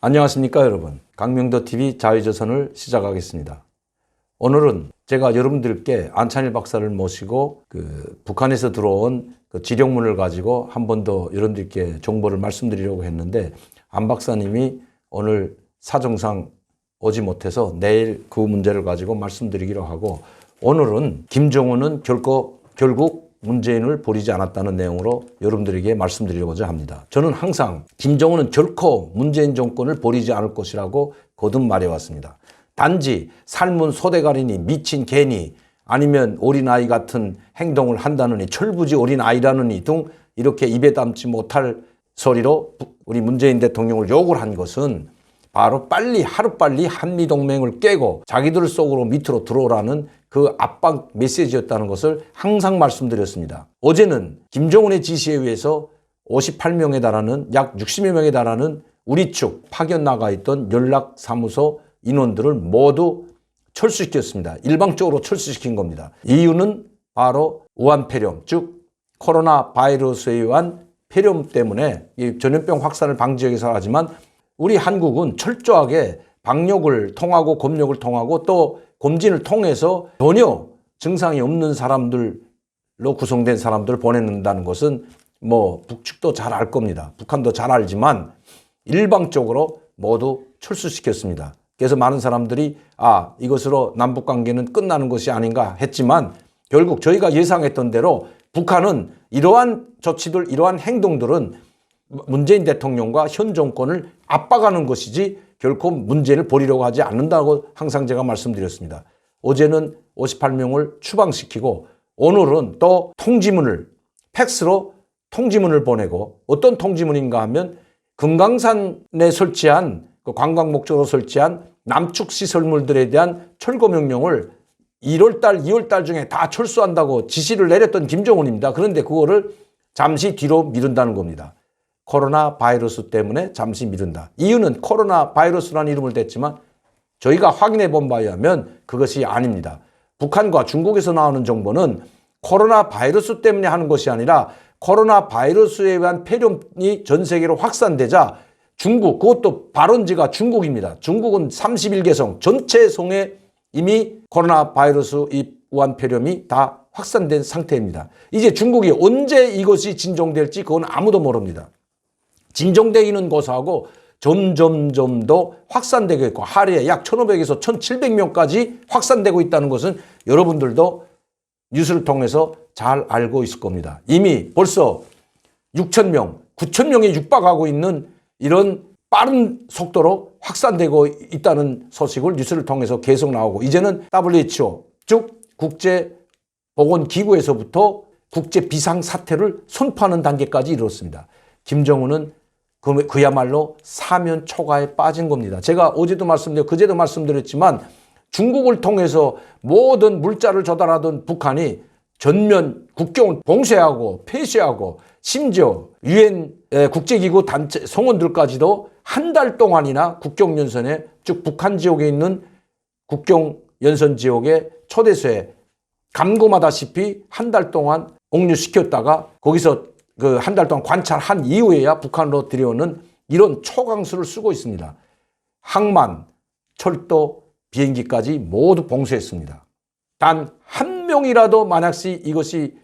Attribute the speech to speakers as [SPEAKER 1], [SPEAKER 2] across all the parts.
[SPEAKER 1] 안녕하십니까 여러분. 강명도TV 자유조선을 시작하겠습니다. 오늘은 제가 여러분들께 안찬일 박사를 모시고 북한에서 들어온 지령문을 가지고 한 번 더 여러분들께 정보를 말씀드리려고 했는데 안 박사님이 오늘 사정상 오지 못해서 내일 그 문제를 가지고 말씀드리기로 하고, 오늘은 김정은은 결국 문재인을 버리지 않았다는 내용으로 여러분들에게 말씀드리려고자 합니다. 저는 항상 김정은은 결코 문재인 정권을 버리지 않을 것이라고 거듭 말해왔습니다. 단지 삶은 소대가리니 미친 개니 아니면 어린아이 같은 행동을 한다느니 철부지 어린아이라느니 등 이렇게 입에 담지 못할 소리로 우리 문재인 대통령을 욕을 한 것은 바로 하루빨리 한미동맹을 깨고 자기들 속으로 밑으로 들어오라는 그 압박 메시지였다는 것을 항상 말씀드렸습니다. 어제는 김정은의 지시에 의해서 58명에 달하는 약 60여 명에 달하는 우리 측 파견 나가 있던 연락사무소 인원들을 모두 철수시켰습니다. 일방적으로 철수시킨 겁니다. 이유는 바로 우한폐렴, 즉 코로나 바이러스에 의한 폐렴 때문에 전염병 확산을 방지하기 위해서 하지만 우리 한국은 철저하게 방역을 통하고 검역을 통하고 또 검진을 통해서 전혀 증상이 없는 사람들로 구성된 사람들을 보내는다는 것은 북측도 잘 알 겁니다. 북한도 잘 알지만 일방적으로 모두 철수시켰습니다. 그래서 많은 사람들이 이것으로 남북관계는 끝나는 것이 아닌가 했지만 결국 저희가 예상했던 대로 북한은 이러한 조치들, 이러한 행동들은 문재인 대통령과 현 정권을 압박하는 것이지 결코 문재인을 버리려고 하지 않는다고 항상 제가 말씀드렸습니다. 어제는 58명을 추방시키고 오늘은 또 팩스로 통지문을 보내고, 어떤 통지문인가 하면 금강산에 설치한 관광 목적으로 설치한 남축 시설물들에 대한 철거 명령을 1월달, 2월달 중에 다 철수한다고 지시를 내렸던 김정은입니다. 그런데 그거를 잠시 뒤로 미룬다는 겁니다. 코로나 바이러스 때문에 잠시 미룬다. 이유는 코로나 바이러스라는 이름을 댔지만 저희가 확인해 본 바에 의하면 그것이 아닙니다. 북한과 중국에서 나오는 정보는 코로나 바이러스 때문에 하는 것이 아니라 코로나 바이러스에 의한 폐렴이 전 세계로 확산되자 중국, 그것도 발원지가 중국입니다. 중국은 31개성 전체 성에 이미 코로나 바이러스 이 우한폐렴이 다 확산된 상태입니다. 이제 중국이 언제 이것이 진정될지 그건 아무도 모릅니다. 진정되기는 고사하고 점점 더 확산되고 있고 하루에 약 1,500에서 1,700명까지 확산되고 있다는 것은 여러분들도 뉴스를 통해서 잘 알고 있을 겁니다. 이미 벌써 6,000명, 9,000명에 육박하고 있는 이런 빠른 속도로 확산되고 있다는 소식을 뉴스를 통해서 계속 나오고, 이제는 WHO, 즉 국제보건기구에서부터 국제비상사태를 선포하는 단계까지 이르렀습니다. 김정은은 그야말로 사면 초가에 빠진 겁니다. 제가 어제도 말씀드렸고 그제도 말씀드렸지만 중국을 통해서 모든 물자를 조달하던 북한이 전면 국경을 봉쇄하고 폐쇄하고 심지어 유엔 국제기구 단체 성원들까지도 한 달 동안이나 국경연선에, 즉 북한 지역에 있는 국경연선 지역의 초대소에 감금하다시피 한 달 동안 옥류시켰다가 거기서 한 달 동안 관찰한 이후에야 북한으로 들여오는 이런 초강수를 쓰고 있습니다. 항만, 철도, 비행기까지 모두 봉쇄했습니다. 단 한 명이라도 만약시 이것이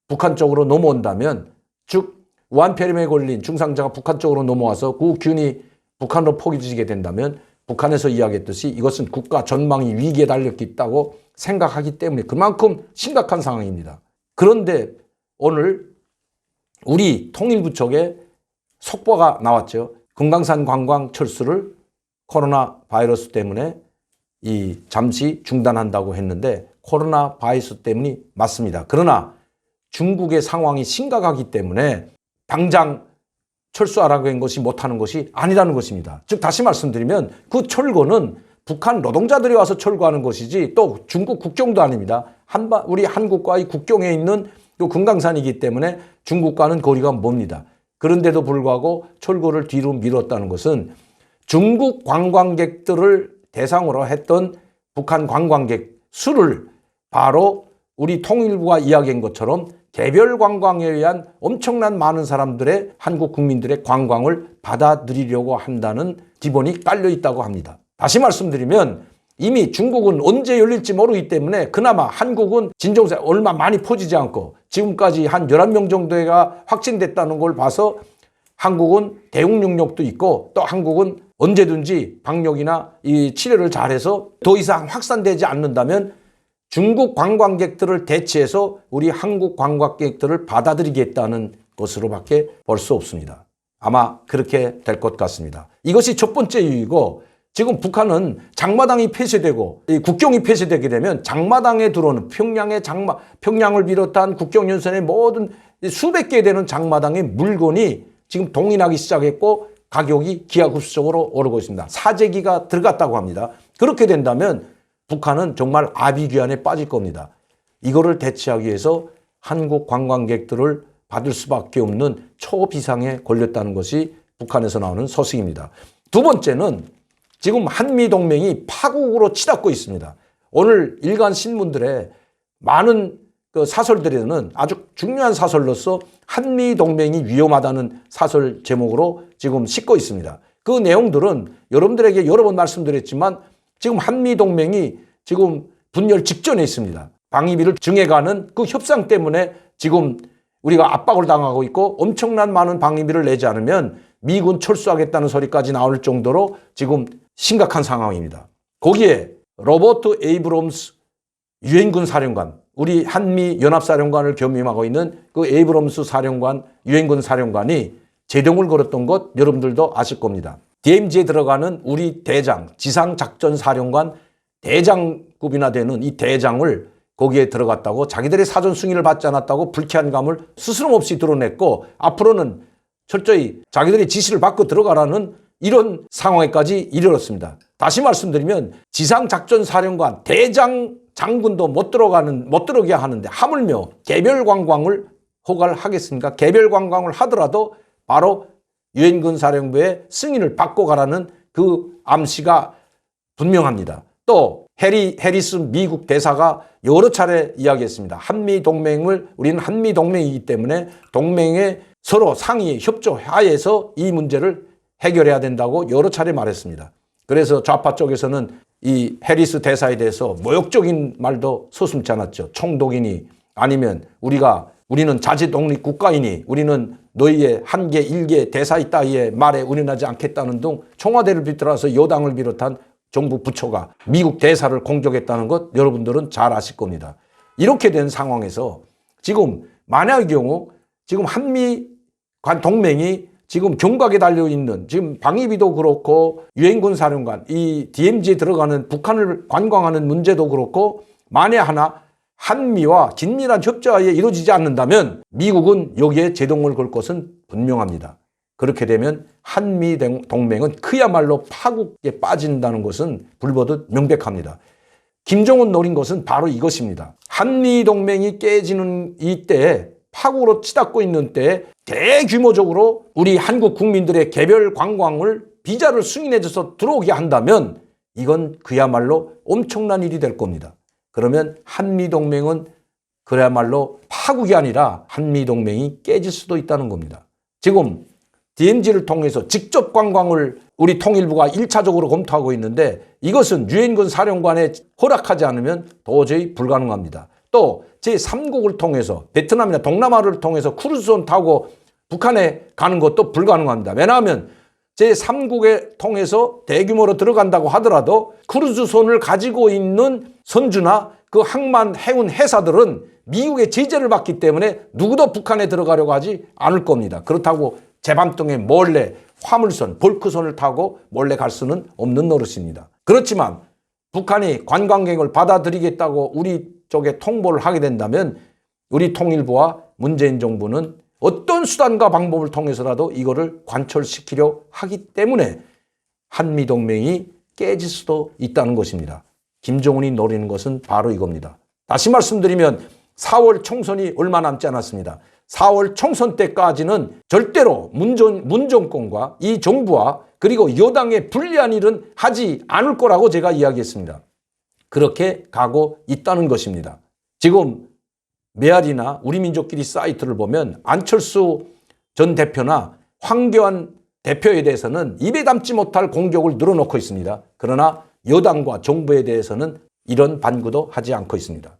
[SPEAKER 1] 북한 쪽으로 넘어온다면, 즉 우한폐렴에 걸린 중상자가 북한 쪽으로 넘어와서 그 균이 북한으로 포개지게 된다면 북한에서 이야기했듯이 이것은 국가 전망이 위기에 달려 있다고 생각하기 때문에 그만큼 심각한 상황입니다. 그런데 오늘 우리 통일부 쪽에 속보가 나왔죠. 금강산 관광 철수를 코로나 바이러스 때문에 잠시 중단한다고 했는데 코로나 바이러스 때문이 맞습니다. 그러나 중국의 상황이 심각하기 때문에 당장 철수하라고 한 것이 못하는 것이 아니라는 것입니다. 즉 다시 말씀드리면 그 철거는 북한 노동자들이 와서 철거하는 것이지 또 중국 국경도 아닙니다. 우리 한국과의 국경에 있는 또 금강산이기 때문에 중국과는 거리가 멉니다. 그런데도 불구하고 철거를 뒤로 미뤘다는 것은 중국 관광객들을 대상으로 했던 북한 관광객 수를 바로 우리 통일부가 이야기한 것처럼 개별 관광에 의한 엄청난 많은 사람들의 한국 국민들의 관광을 받아들이려고 한다는 기본이 깔려 있다고 합니다. 다시 말씀드리면 이미 중국은 언제 열릴지 모르기 때문에 그나마 한국은 진정세 얼마 많이 퍼지지 않고 지금까지 한 11명 정도가 확진됐다는 걸 봐서 한국은 대응능력도 있고 또 한국은 언제든지 방역이나 이 치료를 잘해서 더 이상 확산되지 않는다면 중국 관광객들을 대체해서 우리 한국 관광객들을 받아들이겠다는 것으로밖에 볼 수 없습니다. 아마 그렇게 될 것 같습니다. 이것이 첫 번째 이유이고 지금 북한은 장마당이 폐쇄되고 국경이 폐쇄되게 되면 장마당에 들어오는 평양을 비롯한 국경연선의 모든 수백 개 되는 장마당의 물건이 지금 동인하기 시작했고 가격이 기하급수적으로 오르고 있습니다. 사재기가 들어갔다고 합니다. 그렇게 된다면 북한은 정말 아비규환에 빠질 겁니다. 이거를 대체하기 위해서 한국 관광객들을 받을 수밖에 없는 초비상에 걸렸다는 것이 북한에서 나오는 소식입니다. 두 번째는 지금 한미동맹이 파국으로 치닫고 있습니다. 오늘 일간 신문들의 많은 그 사설들에는 아주 중요한 사설로서 한미동맹이 위험하다는 사설 제목으로 지금 싣고 있습니다. 그 내용들은 여러분들에게 여러 번 말씀드렸지만 지금 한미동맹이 지금 분열 직전에 있습니다. 방위비를 증액하는 그 협상 때문에 지금 우리가 압박을 당하고 있고 엄청난 많은 방위비를 내지 않으면 미군 철수하겠다는 소리까지 나올 정도로 지금 심각한 상황입니다. 거기에 로버트 에이브럼스 유엔군 사령관, 우리 한미 연합사령관을 겸임하고 있는 그 에이브럼스 사령관, 유엔군 사령관이 제동을 걸었던 것 여러분들도 아실 겁니다. DMZ에 들어가는 우리 대장, 지상작전사령관 대장급이나 되는 이 대장을 거기에 들어갔다고 자기들의 사전 승인을 받지 않았다고 불쾌한 감을 스스럼없이 드러냈고 앞으로는 철저히 자기들의 지시를 받고 들어가라는 이런 상황에까지 이르렀습니다. 다시 말씀드리면 지상작전사령관 대장 장군도 못 들어오게 하는데 하물며 개별 관광을 허가를 하겠습니까? 개별 관광을 하더라도 바로 유엔군 사령부의 승인을 받고 가라는 그 암시가 분명합니다. 또 해리스 미국 대사가 여러 차례 이야기했습니다. 한미동맹을 우리는 한미동맹이기 때문에 동맹에 서로 상의 협조 하에서 이 문제를 해결해야 된다고 여러 차례 말했습니다. 그래서 좌파 쪽에서는 이 해리스 대사에 대해서 모욕적인 말도 서슴지 않았죠. 총독이니 아니면 우리는 자치 독립 국가이니 우리는 너희의 한계 일개 대사의 따위의 말에 운운하지 않겠다는 등 청와대를 비롯해서 여당을 비롯한 정부 부처가 미국 대사를 공격했다는 것 여러분들은 잘 아실 겁니다. 이렇게 된 상황에서 지금 만약의 경우 지금 한미 동맹이 지금 경각에 달려있는 지금 방위비도 그렇고 유엔군 사령관 이 DMZ에 들어가는 북한을 관광하는 문제도 그렇고 만에 하나 한미와 긴밀한 협조하에 이루어지지 않는다면 미국은 여기에 제동을 걸 것은 분명합니다. 그렇게 되면 한미 동맹은 그야말로 파국에 빠진다는 것은 불보듯 명백합니다. 김정은 노린 것은 바로 이것입니다. 한미 동맹이 깨지는 이때에 파국으로 치닫고 있는 때에 대규모적으로 우리 한국 국민들의 개별 관광을 비자를 승인해줘서 들어오게 한다면 이건 그야말로 엄청난 일이 될 겁니다. 그러면 한미동맹은 그야말로 파국이 아니라 한미동맹이 깨질 수도 있다는 겁니다. 지금 DMZ를 통해서 직접 관광을 우리 통일부가 1차적으로 검토하고 있는데 이것은 유엔군 사령관에 허락하지 않으면 도저히 불가능합니다. 또 제3국을 통해서 베트남이나 동남아를 통해서 크루즈선 타고 북한에 가는 것도 불가능합니다. 왜냐하면 제3국에 통해서 대규모로 들어간다고 하더라도 크루즈선을 가지고 있는 선주나 그 항만 해운 회사들은 미국의 제재를 받기 때문에 누구도 북한에 들어가려고 하지 않을 겁니다. 그렇다고 제밤동에 몰래 화물선, 볼크선을 타고 몰래 갈 수는 없는 노릇입니다. 그렇지만 북한이 관광객을 받아들이겠다고 우리 쪽에 통보를 하게 된다면 우리 통일부와 문재인 정부는 어떤 수단과 방법을 통해서라도 이거를 관철시키려 하기 때문에 한미동맹이 깨질 수도 있다는 것입니다. 김정은이 노리는 것은 바로 이겁니다. 다시 말씀드리면 4월 총선이 얼마 남지 않았습니다. 4월 총선 때까지는 절대로 문 정권과 이 정부와 그리고 여당의 불리한 일은 하지 않을 거라고 제가 이야기했습니다. 그렇게 가고 있다는 것입니다. 지금 메아리나 우리민족끼리 사이트를 보면 안철수 전 대표나 황교안 대표에 대해서는 입에 담지 못할 공격을 늘어놓고 있습니다. 그러나 여당과 정부에 대해서는 이런 반구도 하지 않고 있습니다.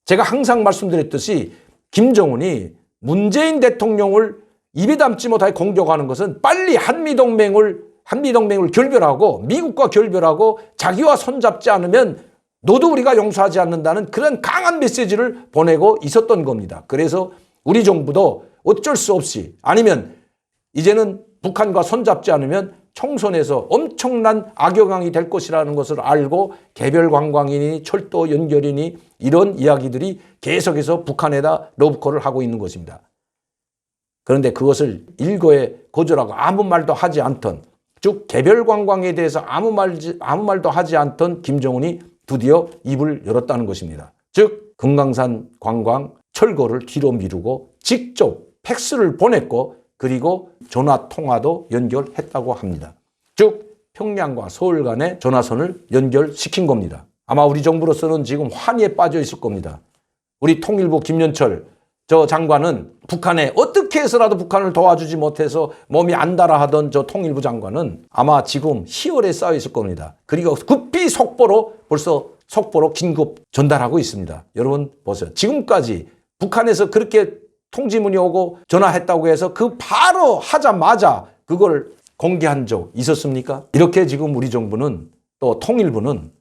[SPEAKER 1] 제가 항상 말씀드렸듯이 김정은이 문재인 대통령을 입에 담지 못하게 공격하는 것은 빨리 한미동맹을 결별하고 미국과 결별하고 자기와 손잡지 않으면 너도 우리가 용서하지 않는다는 그런 강한 메시지를 보내고 있었던 겁니다. 그래서 우리 정부도 어쩔 수 없이 아니면 이제는 북한과 손잡지 않으면 총선에서 엄청난 악영향이 될 것이라는 것을 알고 개별 관광이니 철도 연결이니 이런 이야기들이 계속해서 북한에다 러브콜을 하고 있는 것입니다. 그런데 그것을 일거에 거절하고 아무 말도 하지 않던 즉 개별 관광에 대해서 아무 말도 하지 않던 김정은이 드디어 입을 열었다는 것입니다. 즉 금강산 관광 철거를 뒤로 미루고 직접 팩스를 보냈고 그리고 전화 통화도 연결했다고 합니다. 즉 평양과 서울 간의 전화선을 연결시킨 겁니다. 아마 우리 정부로서는 지금 환희에 빠져 있을 겁니다. 우리 통일부 김연철 저 장관은 북한에 어떻게 해서라도 북한을 도와주지 못해서 몸이 안달아 하던 저 통일부 장관은 아마 지금 희열에 쌓여 있을 겁니다. 그리고 급히 속보로 긴급 전달하고 있습니다. 여러분 보세요. 지금까지 북한에서 그렇게 통지문이 오고 전화했다고 해서 그 바로 하자마자 그걸 공개한 적 있었습니까? 이렇게 지금 우리 정부는 또 통일부는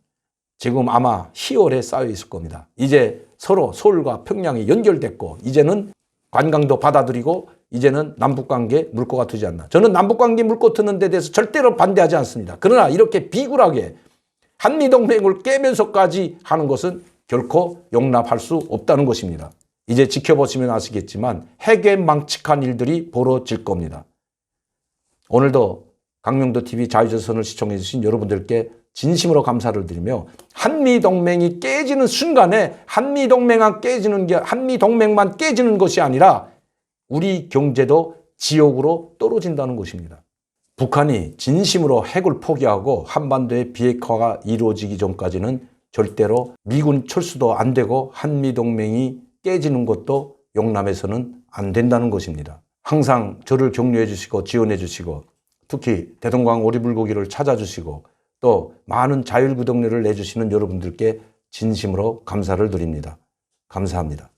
[SPEAKER 1] 지금 아마 희열에 쌓여 있을 겁니다. 이제 서로 서울과 평양이 연결됐고 이제는 관광도 받아들이고 이제는 남북관계 물꼬가 트지 않나. 저는 남북관계 물꼬 트는 데 대해서 절대로 반대하지 않습니다. 그러나 이렇게 비굴하게 한미동맹을 깨면서까지 하는 것은 결코 용납할 수 없다는 것입니다. 이제 지켜보시면 아시겠지만 해괴망측한 일들이 벌어질 겁니다. 오늘도 강명도TV 자유조선을 시청해 주신 여러분들께 진심으로 감사를 드리며 한미동맹이 깨지는 순간에 한미동맹만 깨지는 것이 아니라 우리 경제도 지옥으로 떨어진다는 것입니다. 북한이 진심으로 핵을 포기하고 한반도의 비핵화가 이루어지기 전까지는 절대로 미군 철수도 안 되고 한미동맹이 깨지는 것도 용납해서는 안 된다는 것입니다. 항상 저를 격려해 주시고 지원해 주시고 특히 대동강 오리불고기를 찾아주시고 또 많은 자율구독료를 내주시는 여러분들께 진심으로 감사를 드립니다. 감사합니다.